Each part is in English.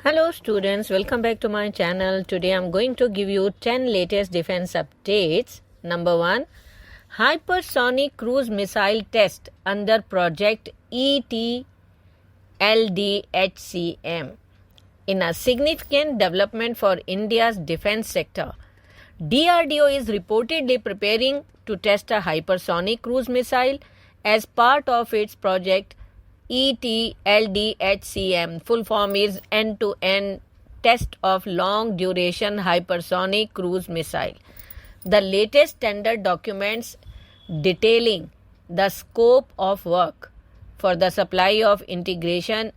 Hello students, welcome back to my channel. Today I'm going to give you 10 latest defense updates. Number 1, hypersonic cruise missile test under project ETLDHCM. In a significant development for India's defense sector, DRDO is reportedly preparing to test a hypersonic cruise missile as part of its project ETLDHCM. Full form is End-to-End Test of Long Duration Hypersonic Cruise Missile. The latest tender documents detailing the scope of work for the supply of integration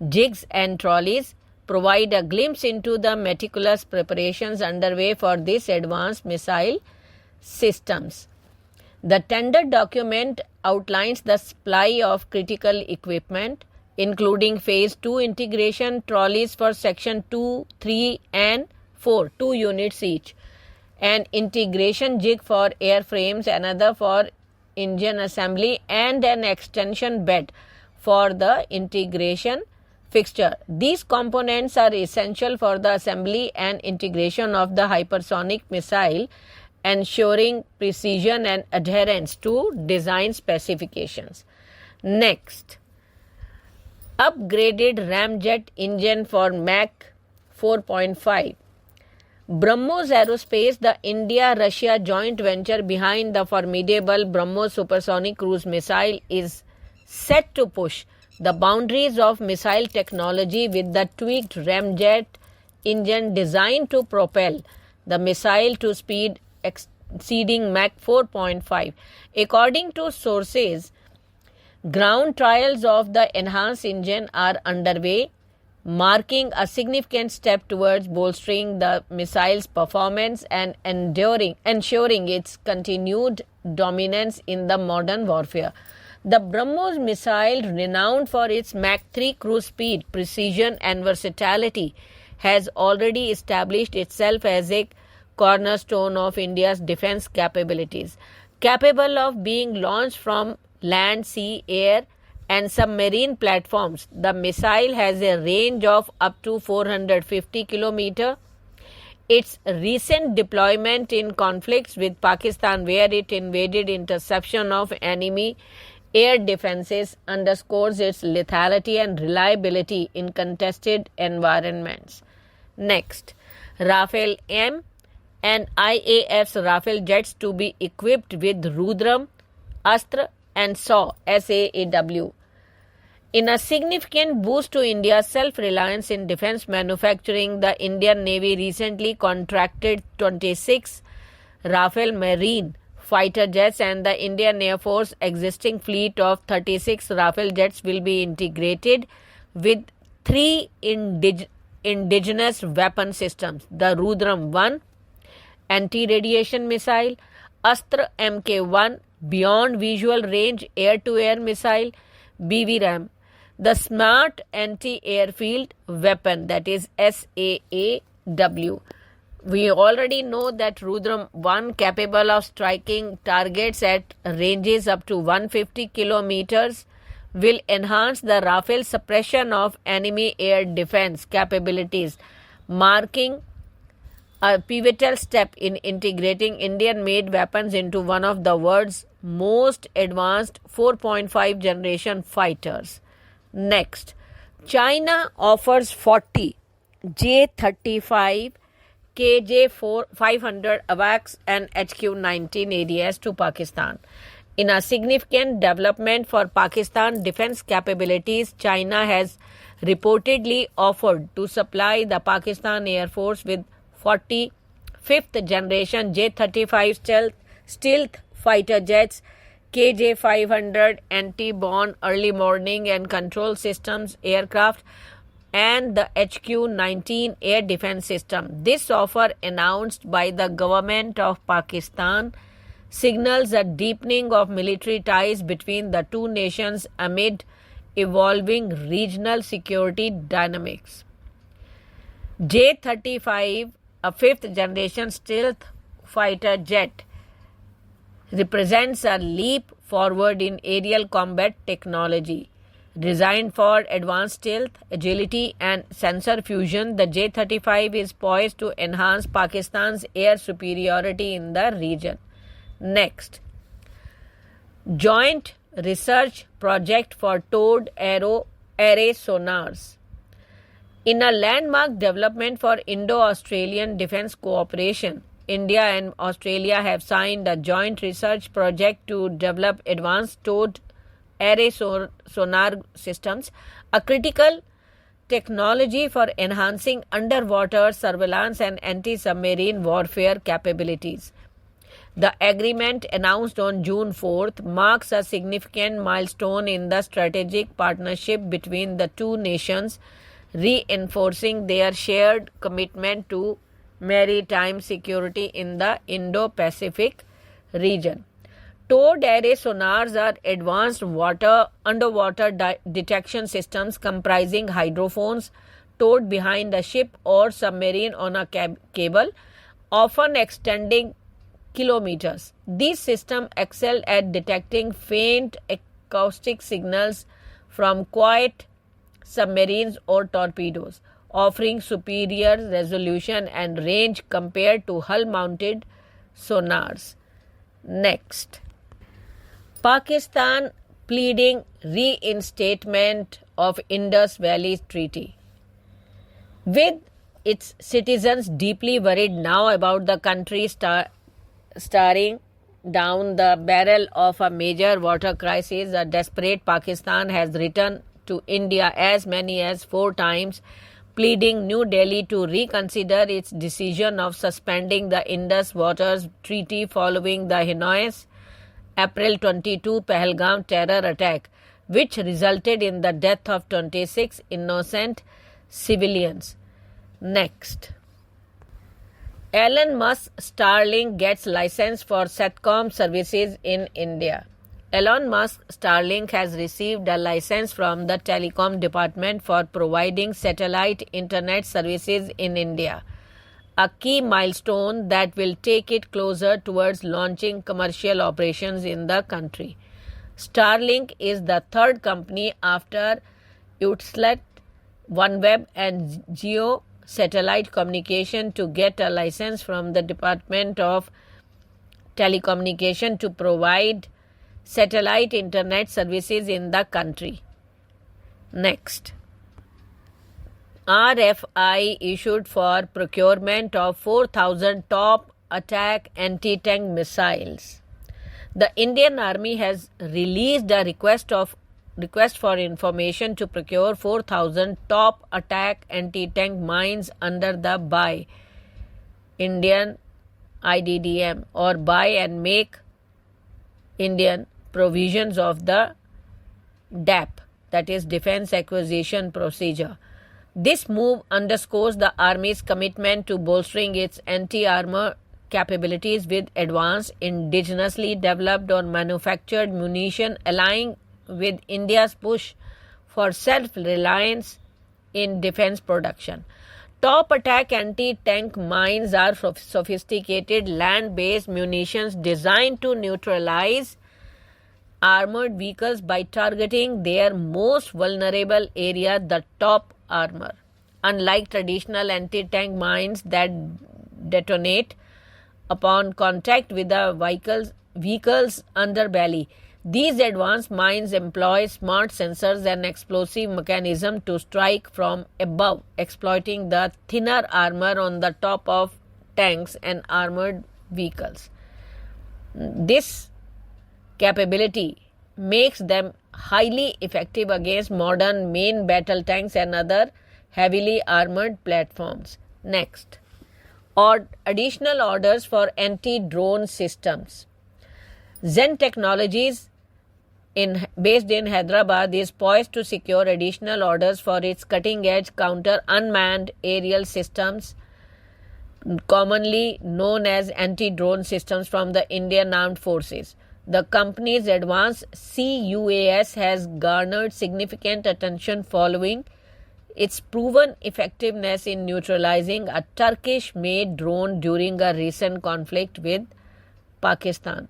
jigs and trolleys provide a glimpse into the meticulous preparations underway for this advanced missile systems. The tender document outlines the supply of critical equipment, including Phase 2 integration trolleys for Section 2, 3 and 4, 2 units each, an integration jig for airframes, another for engine assembly, and an extension bed for the integration fixture. These components are essential for the assembly and integration of the hypersonic missile, ensuring precision and adherence to design specifications. Next, upgraded ramjet engine for Mach 4.5. BrahMos Aerospace, the India-Russia joint venture behind the formidable BrahMos supersonic cruise missile, is set to push the boundaries of missile technology with the tweaked ramjet engine designed to propel the missile to speed exceeding Mach 4.5. According to sources, ground trials of the enhanced engine are underway, marking a significant step towards bolstering the missile's performance and ensuring its continued dominance in the modern warfare. The BrahMos missile, renowned for its Mach 3 cruise speed, precision and versatility, has already established itself as a cornerstone of India's defense capabilities. Capable of being launched from land, sea, air and submarine platforms, the missile has a range of up to 450 km. Its recent deployment in conflicts with Pakistan, where it invaded interception of enemy air defenses, underscores its lethality and reliability in contested environments. Next, Rafale M and IAF's Rafale jets to be equipped with Rudram, Astra and SAW. In a significant boost to India's self-reliance in defense manufacturing, the Indian Navy recently contracted 26 Rafale Marine fighter jets, and the Indian Air Force existing fleet of 36 Rafale jets will be integrated with 3 indigenous weapon systems: the Rudram-1 anti-radiation missile, Astra Mk1 beyond visual range air-to-air missile, BVRAM, the smart anti-airfield weapon, that is SAAW. We already know that Rudram-1, capable of striking targets at ranges up to 150 kilometers, will enhance the Rafale suppression of enemy air defense capabilities, marking a pivotal step in integrating Indian-made weapons into one of the world's most advanced 4.5 generation fighters. Next, China offers 40 J-35 KJ-500 AWACS and HQ-19 ADS to Pakistan. In a significant development for Pakistan defense capabilities, China has reportedly offered to supply the Pakistan Air Force with 40 5th generation J-35 stealth fighter jets, KJ-500 anti-bomb early morning and control systems aircraft, and the HQ-19 air defense system. This offer, announced by the government of Pakistan, signals a deepening of military ties between the two nations amid evolving regional security dynamics. J-35, a 5th generation stealth fighter jet, represents a leap forward in aerial combat technology. Designed for advanced stealth, agility, and sensor fusion, the J-35 is poised to enhance Pakistan's air superiority in the region. Next, Joint Research Project for Towed Array Sonars. In a landmark development for Indo-Australian defense cooperation, India and Australia have signed a joint research project to develop advanced towed array sonar systems, a critical technology for enhancing underwater surveillance and anti-submarine warfare capabilities. The agreement, announced on June 4th, marks a significant milestone in the strategic partnership between the two nations, reinforcing their shared commitment to maritime security in the Indo-Pacific region. Towed array sonars are advanced underwater detection systems comprising hydrophones towed behind a ship or submarine on a cable, often extending kilometers. These systems excel at detecting faint acoustic signals from quiet submarines or torpedoes, offering superior resolution and range compared to hull-mounted sonars. Next, Pakistan pleading reinstatement of Indus Valley Treaty. With its citizens deeply worried now about the country staring down the barrel of a major water crisis, a desperate Pakistan has written to India as many as 4 times, pleading New Delhi to reconsider its decision of suspending the Indus Waters Treaty following the heinous April 22 Pahalgam terror attack, which resulted in the death of 26 innocent civilians. Next, Elon Musk's Starlink gets license for Satcom services in India. Elon Musk's Starlink has received a license from the Telecom Department for providing satellite internet services in India, a key milestone that will take it closer towards launching commercial operations in the country. Starlink is the third company after Eutelsat, OneWeb, and Geo Satellite Communication to get a license from the Department of Telecommunication to provide satellite internet services in the country. Next, RFI issued for procurement of 4,000 top attack anti-tank missiles. The Indian Army has released a request for information to procure 4,000 top attack anti-tank mines under the Buy Indian IDDM or Buy and Make Indian provisions of the DAP, that is Defense Acquisition Procedure. This move underscores the Army's commitment to bolstering its anti-armor capabilities with advanced indigenously developed or manufactured munition, aligning with India's push for self-reliance in defense production. Top attack anti-tank mines are sophisticated land-based munitions designed to neutralize armored vehicles by targeting their most vulnerable area, the top armor. Unlike traditional anti-tank mines that detonate upon contact with the vehicle's underbelly, these advanced mines employ smart sensors and explosive mechanisms to strike from above, exploiting the thinner armor on the top of tanks and armored vehicles. This capability makes them highly effective against modern main battle tanks and other heavily armored platforms. Next, additional orders for anti-drone systems. Zen Technologies, based in Hyderabad, is poised to secure additional orders for its cutting-edge counter-unmanned aerial systems, commonly known as anti-drone systems, from the Indian Armed Forces. The company's advanced CUAS has garnered significant attention following its proven effectiveness in neutralizing a Turkish-made drone during a recent conflict with Pakistan.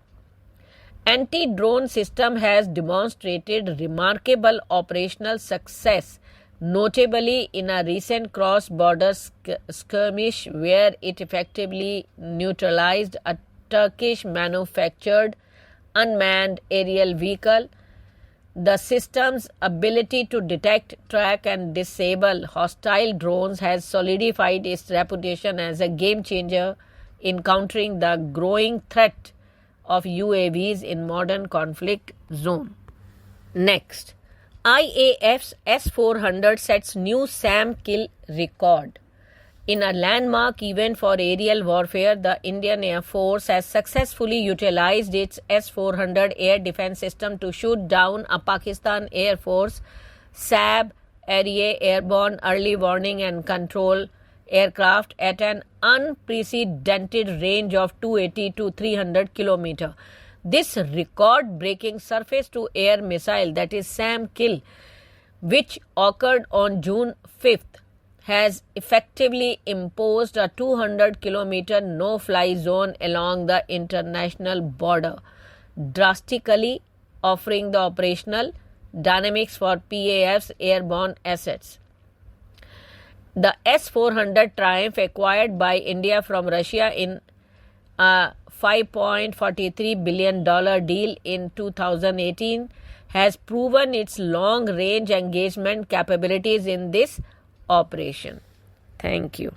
Anti-drone system has demonstrated remarkable operational success, notably in a recent cross-border skirmish where it effectively neutralized a Turkish-manufactured unmanned aerial vehicle. The system's ability to detect, track, and disable hostile drones has solidified its reputation as a game changer in countering the growing threat of UAVs in modern conflict zone. Next, IAF's S-400 sets new SAM kill record. In a landmark event for aerial warfare, the Indian Air Force has successfully utilized its S-400 air defense system to shoot down a Pakistan Air Force SAB Area airborne early warning and control aircraft at an unprecedented range of 280 to 300 km. This record-breaking surface-to-air missile, that is SAM kill, which occurred on June 5th, has effectively imposed a 200-kilometer no-fly zone along the international border, drastically offering the operational dynamics for PAF's airborne assets. The S-400 Triumph, acquired by India from Russia in a $5.43 billion deal in 2018, has proven its long-range engagement capabilities in this operation. Thank you.